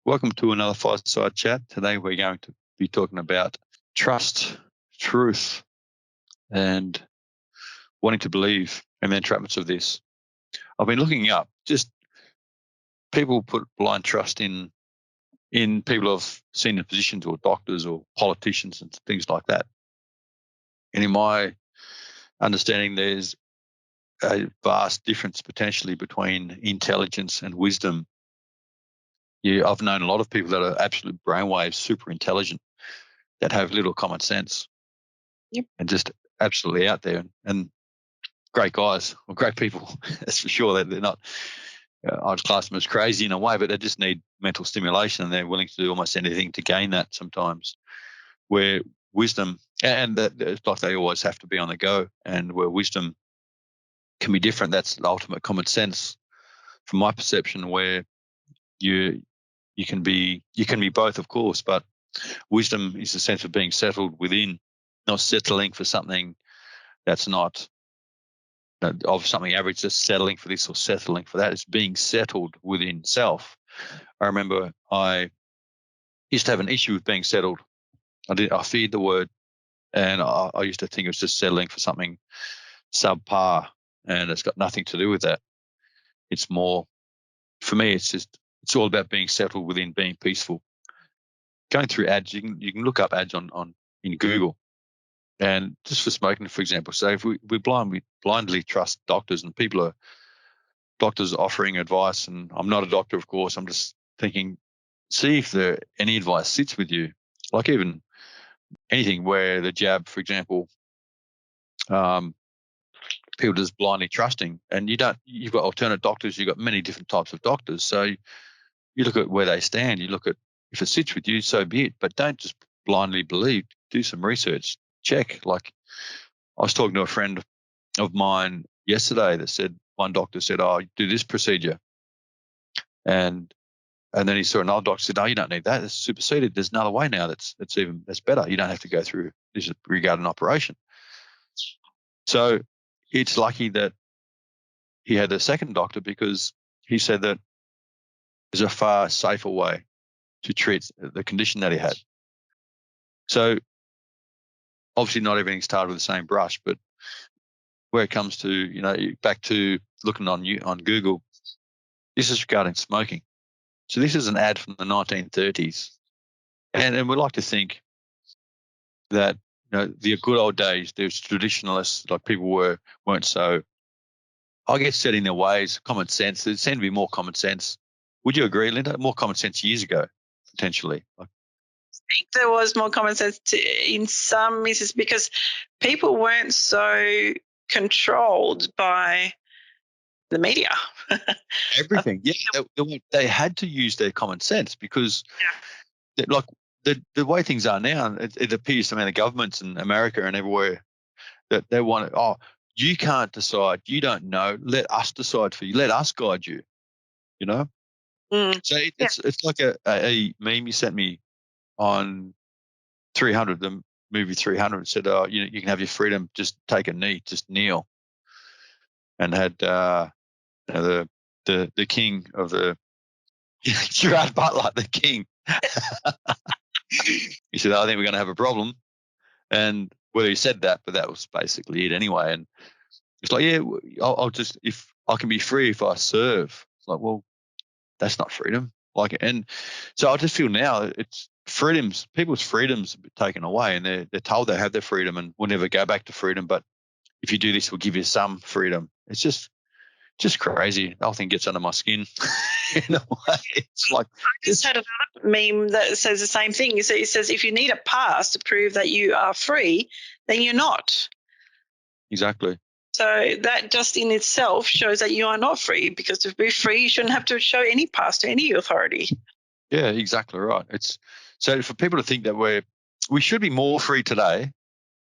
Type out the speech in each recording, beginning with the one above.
Welcome to another Fireside Chat. Today we're going to be talking about trust, truth, and wanting to believe and the entrapments of this. I've been looking up just people put blind trust in people of senior positions or doctors or politicians and things like that. And in my understanding, there's a vast difference potentially between intelligence and wisdom. I've known a lot of people that are absolute brainwaves, super intelligent, that have little common sense. Yep. And just absolutely out there and great guys or great people. That's for sure. They're not, I'd class them as crazy in a way, but they just need mental stimulation and they're willing to do almost anything to gain that sometimes. Where wisdom, and it's like they always have to be on the go, and where wisdom can be different, that's the ultimate common sense from my perception, where you can be both, of course, but wisdom is the sense of being settled within, not settling for something that's not of something average, just settling for this or settling for that. It's being settled within self. I remember I used to have an issue with being settled. I feared the word, and I used to think it was just settling for something subpar, and it's got nothing to do with that. It's more, for me, it's all about being settled within, being peaceful. Going through ads, you can look up ads on in Google, and just for smoking, for example. So if we blindly trust doctors, and doctors offering advice, and I'm not a doctor, of course, I'm just thinking, see if any advice sits with you. Like even anything where the jab, for example, people just blindly trusting, and you've got alternate doctors, you've got many different types of doctors. So you look at where they stand, you look at if it sits with you, so be it, but don't just blindly believe. Do some research, check. Like I was talking to a friend of mine yesterday that said, one doctor said, "Oh, do this procedure," and then he saw another doctor said, "No, you don't need that. It's superseded. There's another way now that's better. You don't have to go through this regarding operation." So it's lucky that he had a second doctor, because he said that there's a far safer way to treat the condition that he had. So obviously not everything's tarred with the same brush, but where it comes to, back to looking on Google, this is regarding smoking. So this is an ad from the 1930s. And we like to think that, the good old days, there's traditionalists, like people weren't so, I guess, set in their ways, common sense. There seemed to be more common sense. Would you agree, Linda? More common sense years ago, potentially. I think there was more common sense in some instances because people weren't so controlled by the media. Everything. Yeah, they had to use their common sense because, like, the way things are now, it appears to me the governments in America and everywhere that they want it. Oh, you can't decide. You don't know. Let us decide for you. Let us guide you. You know. So it's like a meme you sent me on 300, the movie 300. Said, "Oh, you can have your freedom. Just take a knee. Just kneel." And had the king of the Gerard Butler, the king. He said, "I think we're going to have a problem." And whether he said that, but that was basically it anyway. And it's like, yeah, I'll just, if I can be free if I serve. It's like, well, that's not freedom. Like, and so I just feel now it's people's freedoms taken away, and they're told they have their freedom and will never go back to freedom. But if you do this, we'll give you some freedom. It's just crazy. The whole thing gets under my skin in a way. It's like, I just had another meme that says the same thing. It says if you need a pass to prove that you are free, then you're not. Exactly. So that just in itself shows that you are not free, because to be free, you shouldn't have to show any pass to any authority. Yeah, exactly right. It's so for people to think that we should be more free today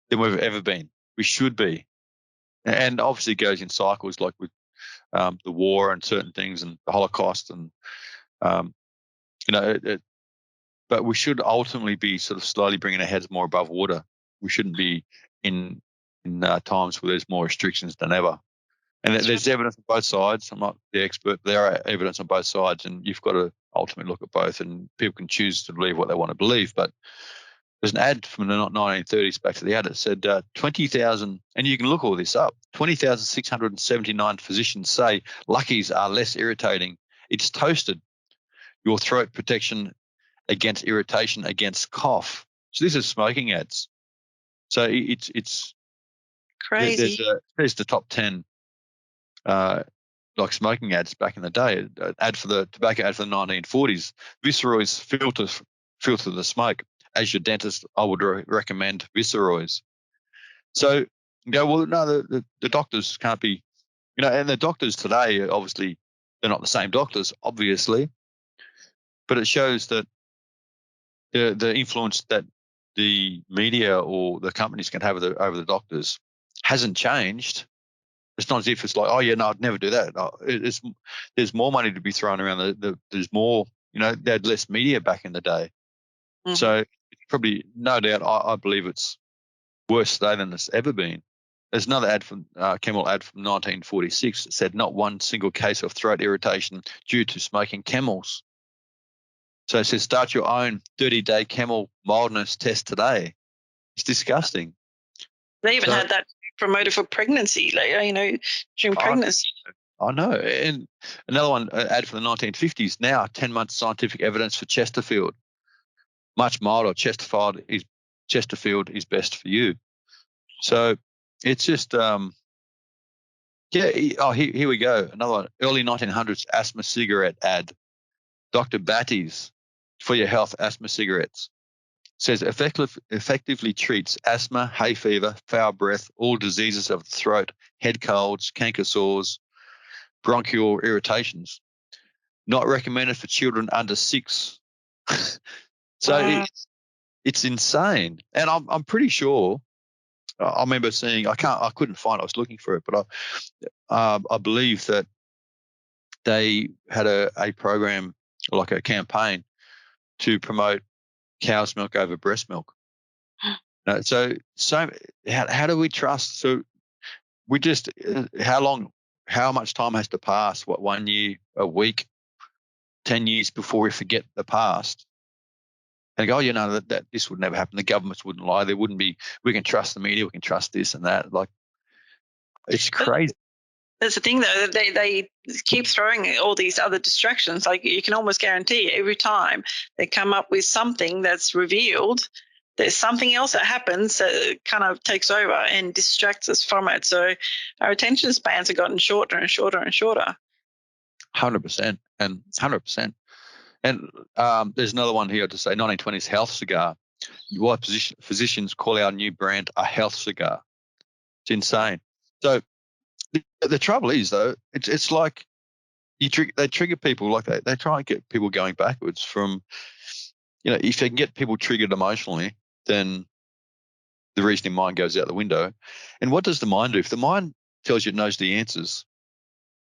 than we've ever been. We should be, and obviously it goes in cycles, like with the war and certain things and the Holocaust, and but we should ultimately be sort of slowly bringing our heads more above water. We shouldn't be in times where there's more restrictions than ever. And there's evidence on both sides. I'm not the expert, but there are evidence on both sides, and you've got to ultimately look at both, and people can choose to believe what they want to believe. But there's an ad from the 1930s, back to the ad. It said 20,000, and you can look all this up, 20,679 physicians say Luckies are less irritating. It's toasted your throat protection against irritation, against cough. So this is smoking ads. So it's Crazy. there's the top 10 like smoking ads back in the day. An ad for the tobacco ad for the 1940s. Viceroy's filter the smoke. As your dentist, I would recommend Viceroy's. So you go, well, no, the doctors can't be, and the doctors today, obviously, they're not the same doctors, obviously, but it shows that the influence that the media or the companies can have over the doctors hasn't changed. It's not as if it's like, oh yeah, no, I'd never do that. No, there's more money to be thrown around. There's more, they had less media back in the day. Mm-hmm. So probably, no doubt, I believe it's worse today than it's ever been. There's another ad from Camel ad from 1946 that said not one single case of throat irritation due to smoking Camels. So it says start your own 30-day Camel mildness test today. It's disgusting. They even had that promoted for pregnancy, during pregnancy. I know. And another one, an ad from the 1950s, now 10 months scientific evidence for Chesterfield. Much milder. Chesterfield is best for you. So it's just, here we go. Another one, early 1900s asthma cigarette ad. Dr. Batty's for your health asthma cigarettes. Says effectively treats asthma, hay fever, foul breath, all diseases of the throat, head colds, canker sores, bronchial irritations. Not recommended for children under 6. So it's insane. And I'm pretty sure, I remember seeing, I couldn't find it, I was looking for it, but I believe that they had a program, like a campaign, to promote cow's milk over breast milk. So how do we trust? So we just, how much time has to pass? What, 1 year, a week, 10 years before we forget the past? And go, that this would never happen. The governments wouldn't lie. There wouldn't be, we can trust the media, we can trust this and that. Like, it's crazy. That's the thing, though. They keep throwing all these other distractions. Like, you can almost guarantee every time they come up with something that's revealed, there's something else that happens that kind of takes over and distracts us from it. So our attention spans have gotten shorter and shorter and shorter. 100% and 100%. And there's another one here to say 1920s health cigar. Why physicians call our new brand a health cigar. It's insane. So the trouble is, though, it's like they trigger people, like they try and get people going backwards from, if they can get people triggered emotionally, then the reasoning mind goes out the window. And what does the mind do? If the mind tells you it knows the answers,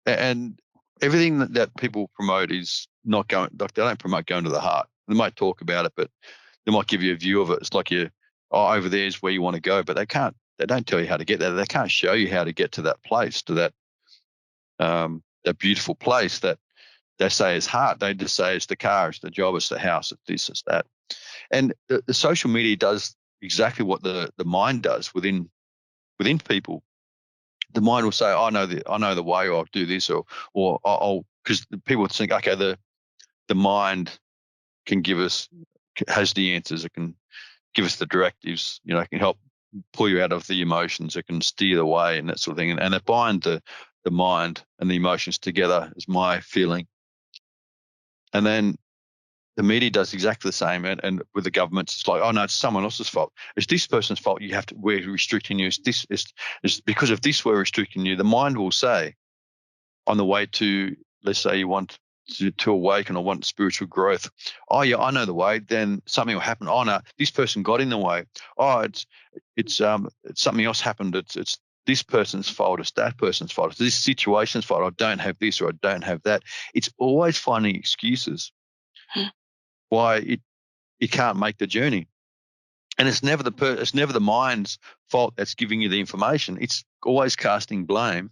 and everything that people promote is not going, like, they don't promote going to the heart. They might talk about it, but they might give you a view of it. It's like over there is where you want to go, but they don't tell you how to get there. They can't show you how to get to that place, to that beautiful place that they say is heart. They just say it's the car, it's the job, it's the house, it's this, it's that. And the social media does exactly what the mind does within people. The mind will say, I know the way, or I'll do this, or I'll, because people think, okay, the mind has the answers. It can give us the directives, it can help pull you out of the emotions. It can steer the way and that sort of thing. And they bind the mind and the emotions together, is my feeling. And then the media does exactly the same. And with the governments, it's like, oh no, it's someone else's fault. It's this person's fault. We're restricting you. It's because of this we're restricting you. The mind will say, on the way to, let's say you want to awaken or want spiritual growth, oh yeah, I know the way. Then something will happen. Oh no, this person got in the way. Oh, it's something else happened. It's this person's fault. It's that person's fault. It's this situation's fault. I don't have this, or I don't have that. It's always finding excuses why it can't make the journey. And it's never the mind's fault that's giving you the information. It's always casting blame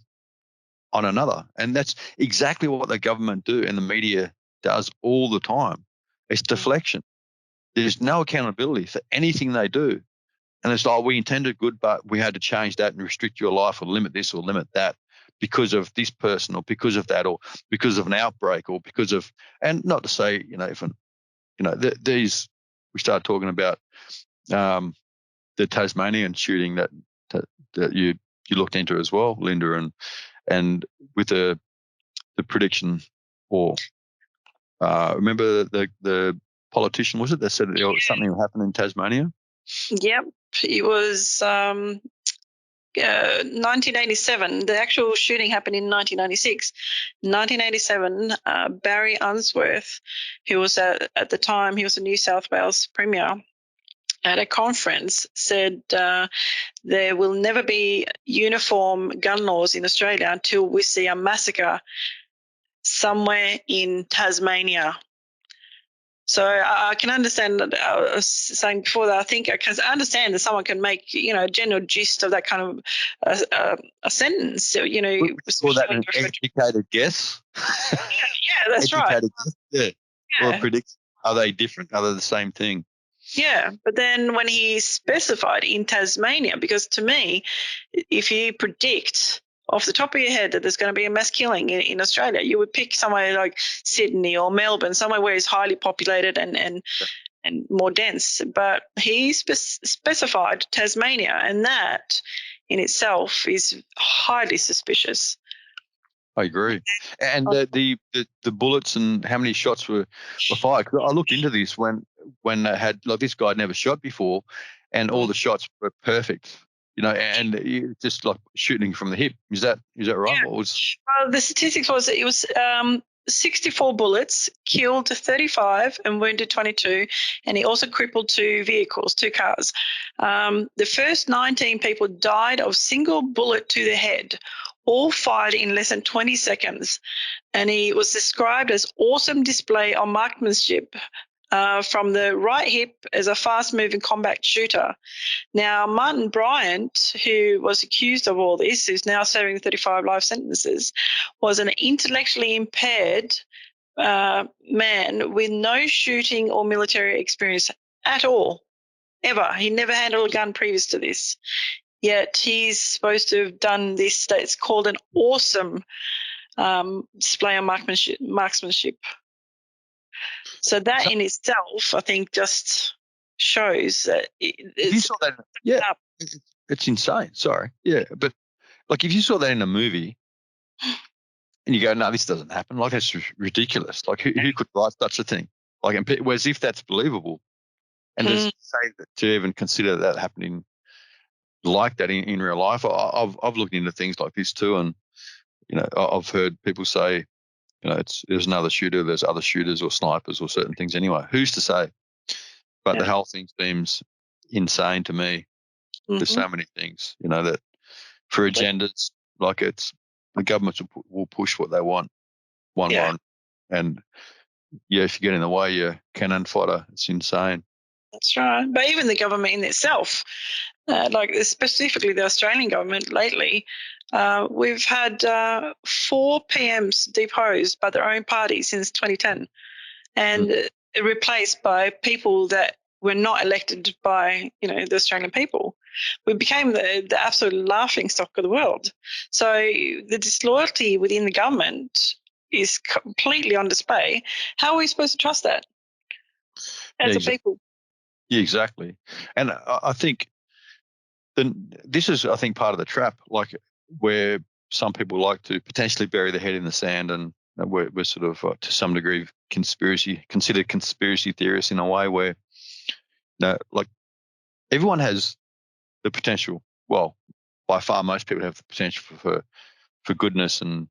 on another. And that's exactly what the government do and the media does all the time. It's deflection. There's no accountability for anything they do. And it's like, we intended good, but we had to change that and restrict your life or limit this or limit that because of this person or because of that or because of an outbreak or because of, and not to say, these, we started talking about the Tasmanian shooting that you looked into as well, Linda, and with the prediction, or remember the politician, was it, that said something will happen in Tasmania? Yep, it was 1987. The actual shooting happened in 1996. 1987, Barry Unsworth, who was at the time, he was a New South Wales Premier, at a conference said there will never be uniform gun laws in Australia until we see a massacre somewhere in Tasmania. So I can understand that. I was saying before that I think I can understand that someone can make a general gist of that kind of a sentence. So, We call that an educated guess. Yeah, that's educated right. Guess. Yeah. Or predict. Are they different? Are they the same thing? Yeah, but then when he specified in Tasmania, because to me, if you predict off the top of your head that there's going to be a mass killing in Australia, you would pick somewhere like Sydney or Melbourne, somewhere where it's highly populated and more dense. But he specified Tasmania, and that in itself is highly suspicious. I agree. And the bullets and how many shots were fired. 'Cause I looked into this when they had, like, this guy had never shot before, and all the shots were perfect. And just like shooting from the hip. Is that right? Yeah. What was? Well, the statistics was it was 64 bullets, killed 35 and wounded 22, and he also crippled two cars. The first 19 people died of single bullet to the head, all fired in less than 20 seconds. And he was described as awesome display of marksmanship from the right hip as a fast-moving combat shooter. Now, Martin Bryant, who was accused of all this, who's now serving 35 life sentences, was an intellectually impaired man with no shooting or military experience at all, ever. He never handled a gun previous to this. Yet he's supposed to have done this. It's called an awesome display of marksmanship. So that in itself, I think, just shows that If you saw that, yeah, it's insane. Sorry, yeah, but like if you saw that in a movie, and you go, no, this doesn't happen. Like, that's ridiculous. Like, who could write such a thing? Like, whereas if that's believable, and to say that, to even consider that happening like that in real life, I've looked into things like this too, and I've heard people say, there's another shooter, there's other shooters or snipers or certain things. Anyway, who's to say? But the whole thing seems insane to me. There's so many things, that for agendas, like the governments will push what they want, one, and if you get in the way, you're cannon fodder. It's insane. That's right. But even the government in itself, like specifically the Australian government lately, we've had 4 PMs deposed by their own party since 2010 and replaced by people that were not elected by, the Australian people. We became the absolute laughing stock of the world. So the disloyalty within the government is completely on display. How are we supposed to trust that as a people? Yeah, exactly. And I think this is, I think, part of the trap, like where some people like to potentially bury their head in the sand, and we're sort of to some degree considered conspiracy theorists in a way where, like everyone has the potential. Well, by far, most people have the potential for goodness and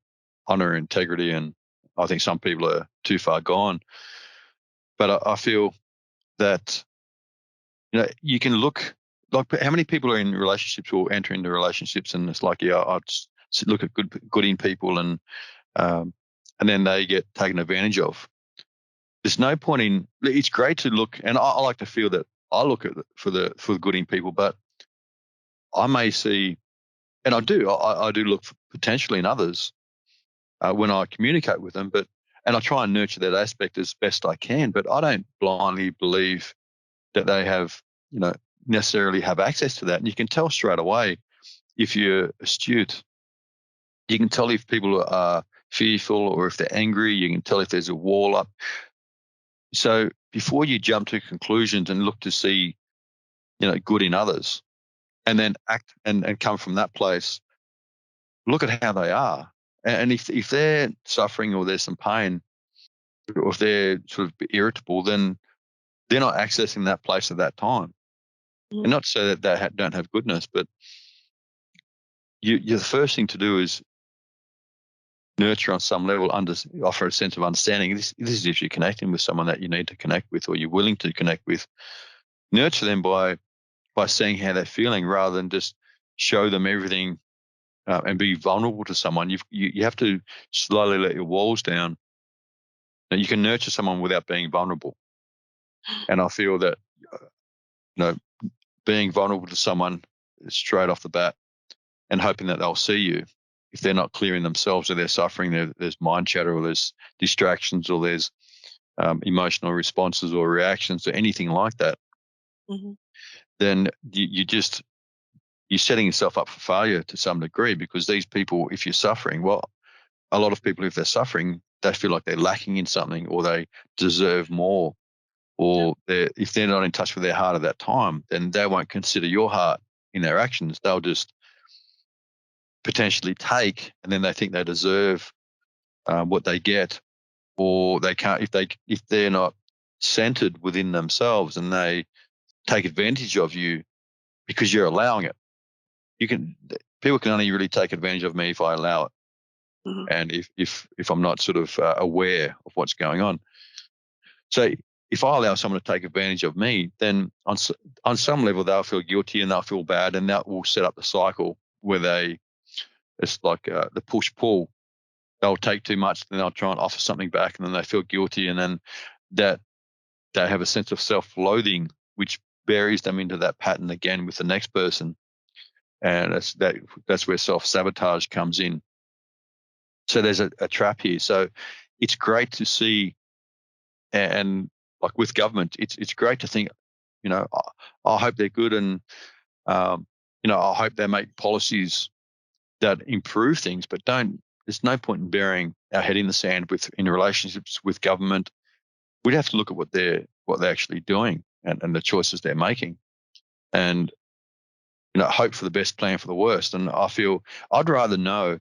honor and integrity, and I think some people are too far gone. But I feel that you can look, like, how many people are in relationships or enter into relationships, and it's like, I'll just look at good in people, and then they get taken advantage of. There's no point in. It's great to look, and I like to feel that I look at for the good in people, but I may see, and I do look for potentially in others when I communicate with them, but and I try and nurture that aspect as best I can, but I don't blindly believe that they have, necessarily have access to that. And you can tell straight away if you're astute. You can tell if people are fearful or if they're angry. You can tell if there's a wall up. So before you jump to conclusions and look to see, good in others, and then act and come from that place, look at how they are. And if they're suffering or there's some pain, or if they're sort of irritable, then they're not accessing that place at that time. And not to say that they don't have goodness, but the first thing to do is nurture on some level, offer a sense of understanding. This is if you're connecting with someone that you need to connect with or you're willing to connect with. Nurture them by seeing how they're feeling rather than just show them everything and be vulnerable to someone. You have to slowly let your walls down. And you can nurture someone without being vulnerable. And I feel that being vulnerable to someone straight off the bat and hoping that they'll see you. If they're not clearing themselves or they're suffering, there's mind chatter or there's distractions or there's emotional responses or reactions or anything like that, then you're setting yourself up for failure to some degree, because these people, if you're suffering, well, a lot of people, if they're suffering, they feel like they're lacking in something or they deserve more, or if they're not in touch with their heart at that time, then they won't consider your heart in their actions. They'll just potentially take, and then they think they deserve what they get, or they can't if they're not centered within themselves and they take advantage of you because you're allowing it. People can only really take advantage of me if I allow it, and if I'm not sort of aware of what's going on. So if I allow someone to take advantage of me, then on some level they'll feel guilty and they'll feel bad, and that will set up the cycle where it's like the push-pull. They'll take too much, then they'll try and offer something back, and then they feel guilty, and then that they have a sense of self-loathing, which buries them into that pattern again with the next person, and that's where self-sabotage comes in. So there's a trap here. So it's great to see, and like with government, it's great to think, I hope they're good, and I hope they make policies that improve things, but there's no point in burying our head in the sand in relationships with government. We'd have to look at what they're actually doing and the choices they're making, and hope for the best, plan for the worst. And I feel I'd rather know,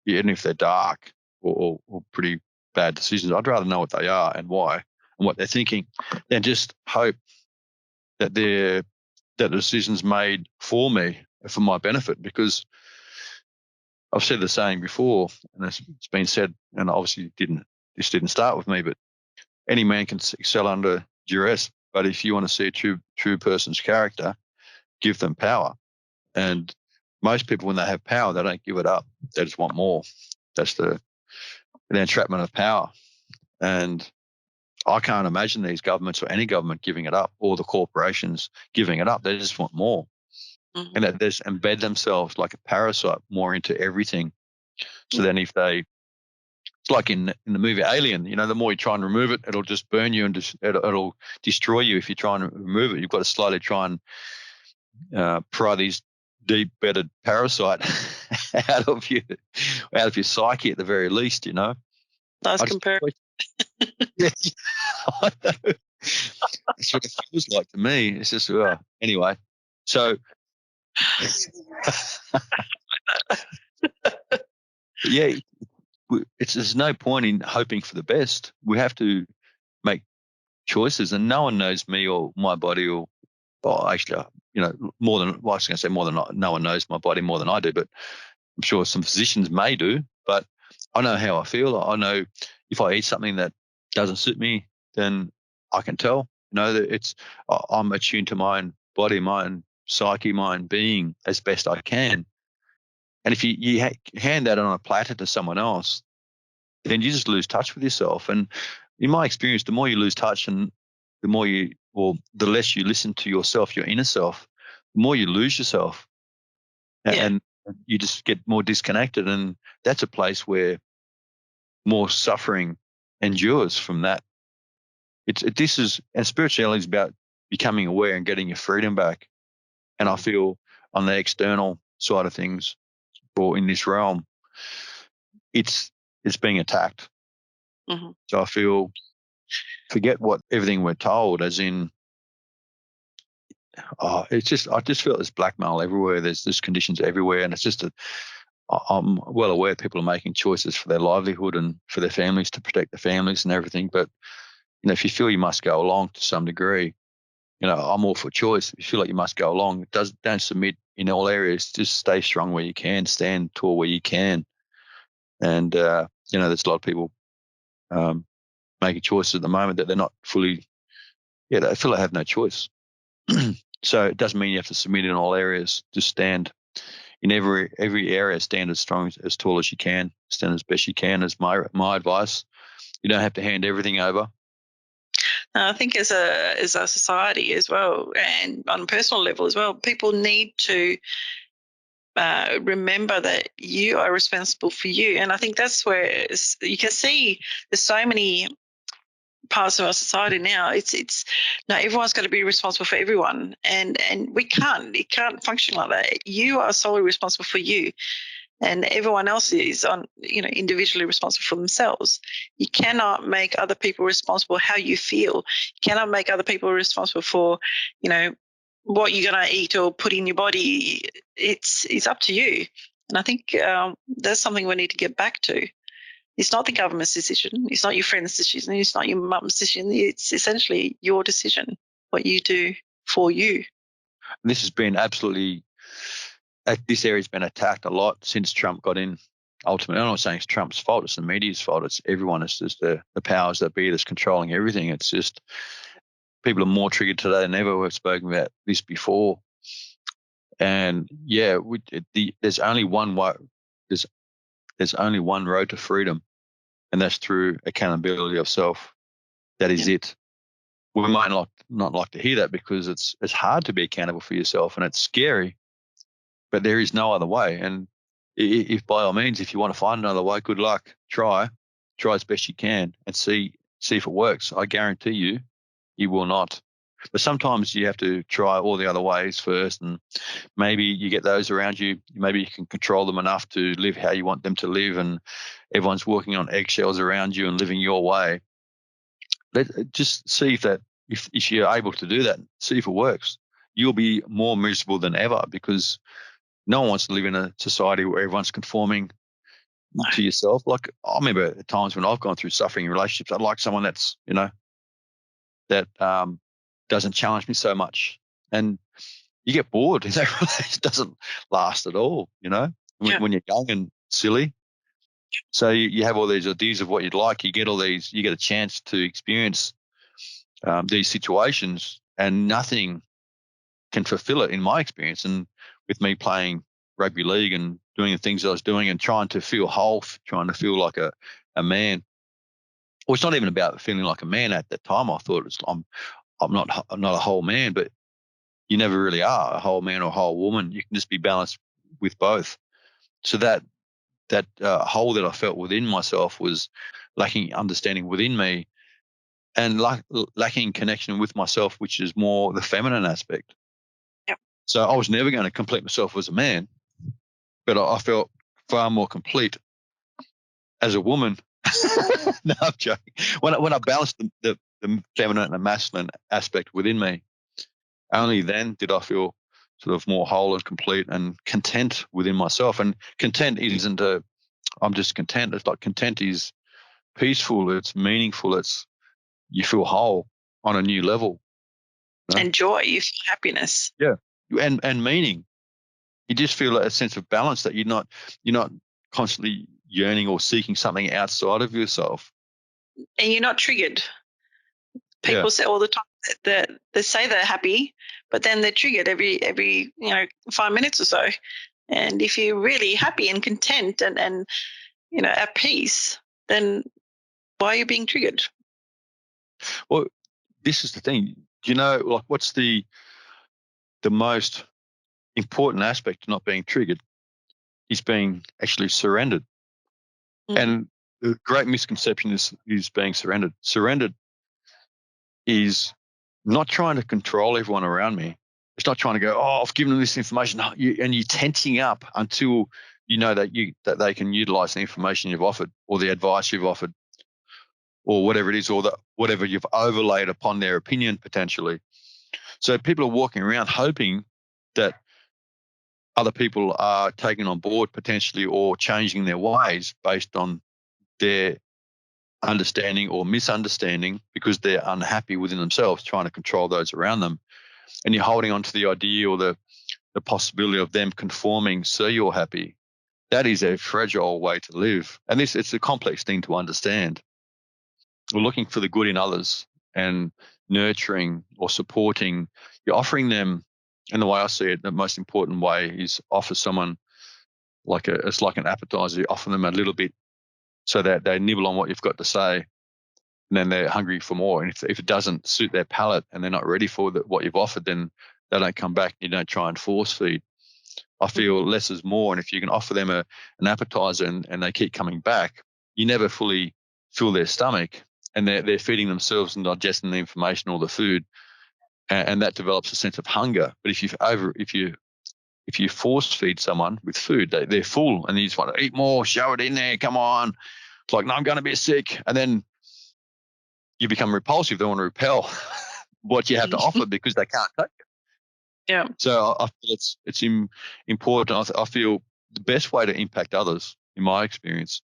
even if they're dark or pretty bad decisions, I'd rather know what they are and why and what they're thinking, than just hope that the decisions made for me are for my benefit. Because I've said the saying before, and it's been said, and obviously this didn't start with me, but any man can excel under duress. But if you want to see a true person's character, give them power. And most people, when they have power, they don't give it up. They just want more. That's the entrapment of power. And I can't imagine these governments or any government giving it up, or the corporations giving it up. They just want more. And that they just embed themselves like a parasite more into everything. So then it's like in the movie Alien, the more you try and remove it, it'll just burn you and it'll destroy you. If you try and remove it, you've got to slowly try and pry these deep-bedded parasite out of your psyche at the very least, Nice comparison. Yeah, I know. That's what it feels like to me. It's just anyway. So yeah, there's no point in hoping for the best. We have to make choices, and no one knows me or my body, or actually, more than, well, I was going to say more than no one knows my body more than I do, but I'm sure some physicians may do. But I know how I feel. I know if I eat something that doesn't suit me, then I can tell. That I'm attuned to my own body, my own psyche, my own being as best I can. And if you hand that on a platter to someone else, then you just lose touch with yourself. And in my experience, the more you lose touch and the less you listen to yourself, your inner self, the more you lose yourself. And you just get more disconnected. And that's a place where more suffering endures from that. And spirituality is about becoming aware and getting your freedom back. And I feel on the external side of things, or in this realm, it's being attacked. Mm-hmm. So I feel, forget what everything we're told, as in, I just feel there's blackmail everywhere. There's conditions everywhere, and it's just I'm well aware people are making choices for their livelihood and for their families, to protect their families and everything. But if you feel you must go along to some degree, I'm all for choice. If you feel like you must go along, don't submit in all areas. Just stay strong where you can, stand tall where you can. And there's a lot of people making choices at the moment that they're not fully. Yeah, they feel they have no choice. So it doesn't mean you have to submit in all areas. Just stand in every area. Stand as strong, as tall as you can. Stand as best you can. Is my advice. You don't have to hand everything over. I think as a society as well, and on a personal level as well, people need to remember that you are responsible for you. And I think that's where you can see there's so many parts of our society now. It's no, everyone's got to be responsible for everyone, and it can't function like that. You are solely responsible for you, and everyone else is individually responsible for themselves. You cannot make other people responsible how you feel. You cannot make other people responsible for what you're going to eat or put in your body. It's up to you. And I think that's something we need to get back to. It's not the government's decision. It's not your friend's decision. It's not your mum's decision. It's essentially your decision, what you do for you. This has been absolutely, this area's been attacked a lot since Trump got in. Ultimately, I'm not saying it's Trump's fault. It's the media's fault. It's everyone. It's just the powers that be that's controlling everything. It's just people are more triggered today than ever. We've spoken about this before. And yeah, there's only one way. There's only one road to freedom, and that's through accountability of self. That is it. We might not like to hear that, because it's hard to be accountable for yourself, and it's scary. But there is no other way. And if by all means, if you want to find another way, good luck. Try as best you can, and see if it works. I guarantee you will not. But sometimes you have to try all the other ways first, and maybe you get those around you. Maybe you can control them enough to live how you want them to live, and everyone's walking on eggshells around you and living your way. Just see if you're able to do that, see if it works. You'll be more miserable than ever, because no one wants to live in a society where everyone's conforming to yourself. Like, I remember at times when I've gone through suffering in relationships, I'd like someone that's, that doesn't challenge me so much. And you get bored. It doesn't last at all, when you're young and silly. So you have all these ideas of what you'd like. You get a chance to experience these situations, and nothing can fulfill it, in my experience. And with me playing rugby league and doing the things I was doing and trying to feel whole, trying to feel like a man. Well, it's not even about feeling like a man at that time. I thought I'm not a whole man, but you never really are a whole man or a whole woman. You can just be balanced with both. So that hole that I felt within myself was lacking understanding within me, and lacking connection with myself, which is more the feminine aspect. Yep. So I was never going to complete myself as a man, but I felt far more complete as a woman. No, I'm joking. When I balanced the feminine and the masculine aspect within me, only then did I feel sort of more whole and complete and content within myself. And content isn't I'm just content. It's like, content is peaceful. It's meaningful. You feel whole on a new level. And joy, you feel happiness. Yeah. And meaning. You just feel a sense of balance, that you're not constantly yearning or seeking something outside of yourself. And you're not triggered. People say all the time that they say they're happy, but then they're triggered every 5 minutes or so. And if you're really happy and content and at peace, then why are you being triggered? Well, this is the thing. Do you know, like, what's the most important aspect to not being triggered? Is being actually surrendered. Mm. And the great misconception is being surrendered. Surrendered is not trying to control everyone around me. It's not trying to go, oh, I've given them this information, and you're tensing up until you know that they can utilize the information you've offered or the advice you've offered or whatever it is, or whatever you've overlaid upon their opinion potentially. So people are walking around hoping that other people are taking on board potentially or changing their ways based on their understanding or misunderstanding because they're unhappy within themselves, trying to control those around them. And you're holding on to the idea or the possibility of them conforming so you're happy. That is a fragile way to live. And it's a complex thing to understand. We're looking for the good in others and nurturing or supporting. You're offering them, and the way I see it, the most important way is offer someone it's like an appetizer. You offer them a little bit so that they nibble on what you've got to say, and then they're hungry for more. And if it doesn't suit their palate and they're not ready for what you've offered, then they don't come back. You don't try and force feed. I feel less is more. And if you can offer them an appetizer and they keep coming back, you never fully fill their stomach, and they're feeding themselves and digesting the information or the food, and that develops a sense of hunger. But if you force feed someone with food, they're full and you just want to eat more, show it in there, come on. It's like, no, I'm going to be sick. And then you become repulsive. They want to repel what you have to offer because they can't take it. Yeah. So I feel it's important. I feel the best way to impact others, in my experience,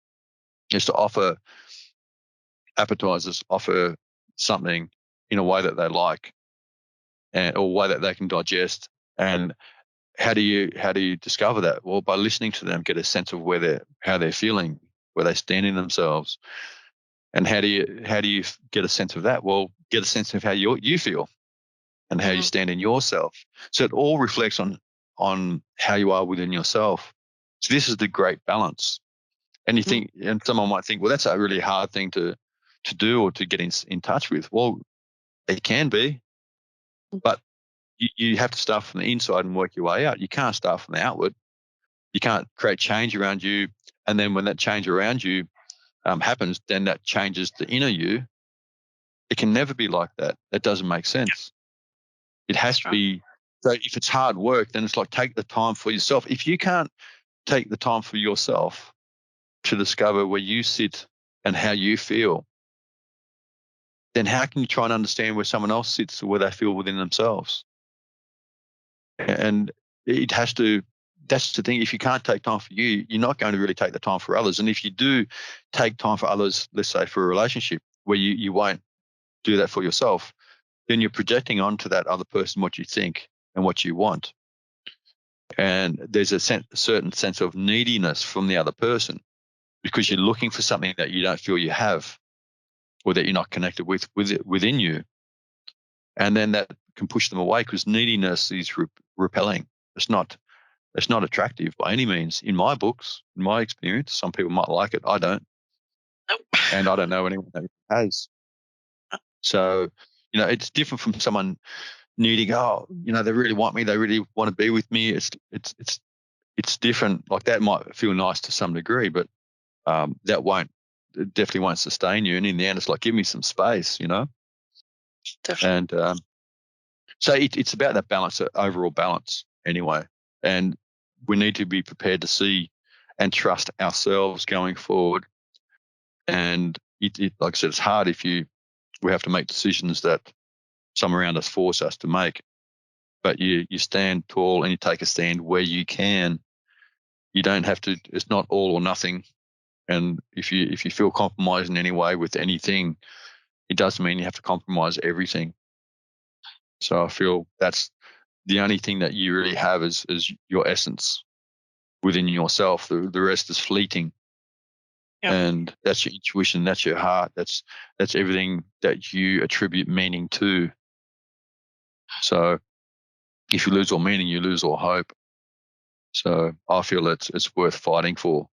is to offer appetizers, offer something in a way that they like, or a way that they can digest. And how do you discover that? Well, by listening to them, get a sense of how they're feeling, where they stand in themselves. And how do you get a sense of that? Well, get a sense of how you feel and how you stand in yourself. So it all reflects on how you are within yourself. So this is the great balance. And you think, and someone might think, well, that's a really hard thing to do or to get in touch with. Well, it can be, but you have to start from the inside and work your way out. You can't start from the outward. You can't create change around you, and then when that change around you happens, then that changes the inner you. It can never be like that. That doesn't make sense. It has to be. So if it's hard work, then it's like take the time for yourself. If you can't take the time for yourself to discover where you sit and how you feel, then how can you try and understand where someone else sits or where they feel within themselves? And it has to, that's the thing. If you can't take time for you, you're not going to really take the time for others. And if you do take time for others, let's say for a relationship where you won't do that for yourself, then you're projecting onto that other person what you think and what you want. And there's a certain sense of neediness from the other person because you're looking for something that you don't feel you have or that you're not connected with within you. And then that can push them away because neediness is repelling. It's not attractive by any means in my books, in my experience. Some people might like it. I don't. Nope. And I don't know anyone that has. So, it's different from someone needing, they really want me. They really want to be with me. It's different. Like that might feel nice to some degree, but it definitely won't sustain you. And in the end, it's like, give me some space, Definitely. And so it's about that balance, overall balance anyway. And we need to be prepared to see and trust ourselves going forward. And like I said, it's hard if we have to make decisions that some around us force us to make. But you stand tall and you take a stand where you can. You don't have to. It's not all or nothing. And if you feel compromised in any way with anything, it doesn't mean you have to compromise everything. So I feel that's the only thing that you really have is your essence within yourself. The rest is fleeting. Yeah. And that's your intuition, that's your heart, that's everything that you attribute meaning to. So if you lose all meaning, you lose all hope. So I feel it's worth fighting for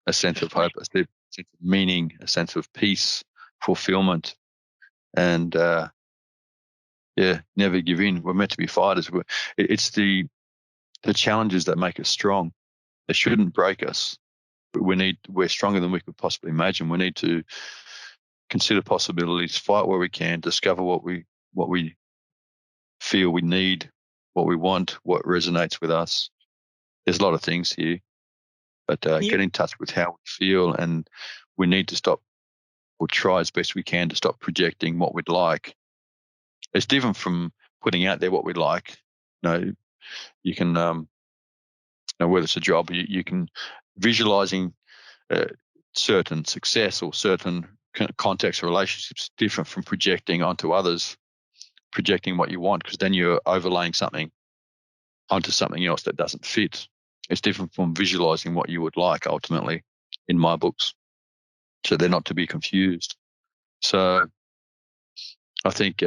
a sense of hope, a sense of meaning, a sense of peace, fulfillment, and never give in. We're meant to be fighters. It's the challenges that make us strong. They shouldn't break us. we're stronger than we could possibly imagine. We need to consider possibilities, fight where we can, discover what we feel we need, what we want, what resonates with us. There's a lot of things here, but get in touch with how we feel, and we need to stop, or try as best we can to stop projecting what we'd like. It's different from putting out there what we'd like. You can, whether it's a job, you can visualizing certain success or certain contexts or relationships different from projecting onto others, projecting what you want, because then you're overlaying something onto something else that doesn't fit. It's different from visualizing what you would like ultimately in my books. So they're not to be confused. So I think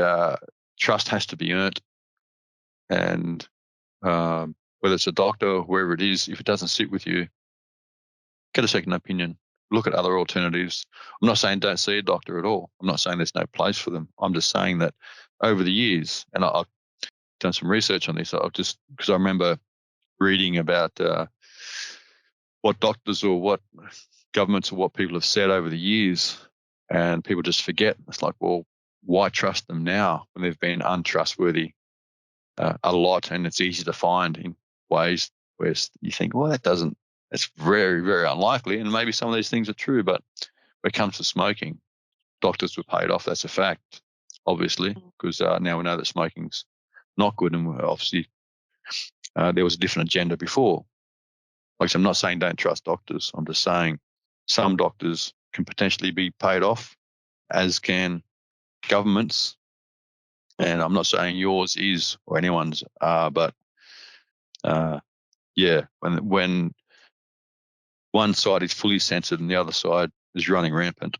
trust has to be earned, and whether it's a doctor or wherever it is, if it doesn't sit with you, get a second opinion. Look at other alternatives. I'm not saying don't see a doctor at all. I'm not saying there's no place for them. I'm just saying that over the years, and I've done some research on this, because I remember reading about what doctors or what governments or what people have said over the years, and people just forget. It's like, well, why trust them now when they've been untrustworthy a lot, and it's easy to find in ways where you think, well, that's very, very unlikely, and maybe some of these things are true, but when it comes to smoking, doctors were paid off. That's a fact, obviously, because now we know that smoking's not good, and obviously there was a different agenda before. Like, I'm not saying don't trust doctors. I'm just saying some doctors can potentially be paid off, as can governments. And I'm not saying yours is or anyone's, but when one side is fully censored and the other side is running rampant,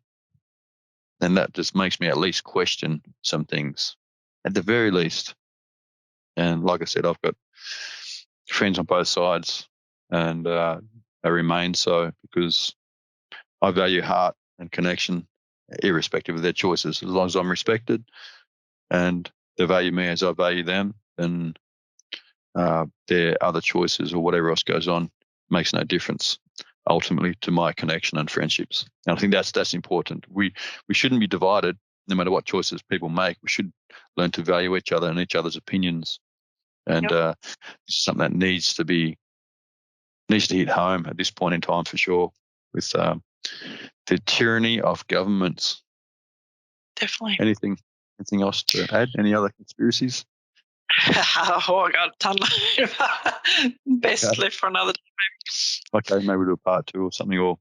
then that just makes me at least question some things, at the very least. And like I said, I've got friends on both sides, and they remain so, because I value heart and connection, irrespective of their choices. As long as I'm respected and they value me as I value them, then their other choices or whatever else goes on makes no difference ultimately to my connection and friendships. And I think that's important. We shouldn't be divided no matter what choices people make. We should learn to value each other and each other's opinions. And this is something that needs to hit home at this point in time, for sure, with the tyranny of governments. Definitely. Anything else to add? Any other conspiracies? Oh, I got a ton. Best left for another time. Okay, maybe we'll do a part 2 or something, or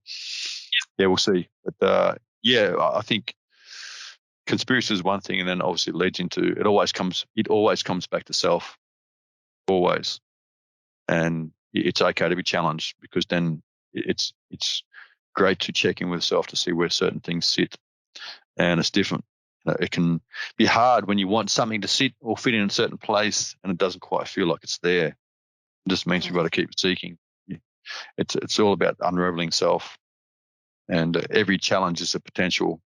we'll see. But I think conspiracy is one thing, and then obviously it leads into it always comes back to self, always. And it's okay to be challenged, because then it's great to check in with self to see where certain things sit. And it's different. It can be hard when you want something to sit or fit in a certain place and it doesn't quite feel like it's there. It just means we've got to keep seeking. It's all about unraveling self, and every challenge is a potential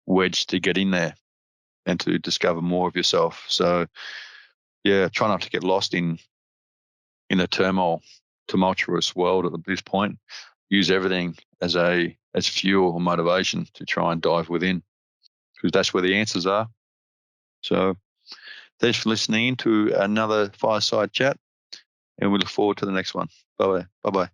wedge to get in there and to discover more of yourself. So try not to get lost in a tumultuous world at this point. Use everything as fuel or motivation to try and dive within, because that's where the answers are. So thanks for listening to another Fireside Chat, and we look forward to the next one. Bye-bye. Bye-bye.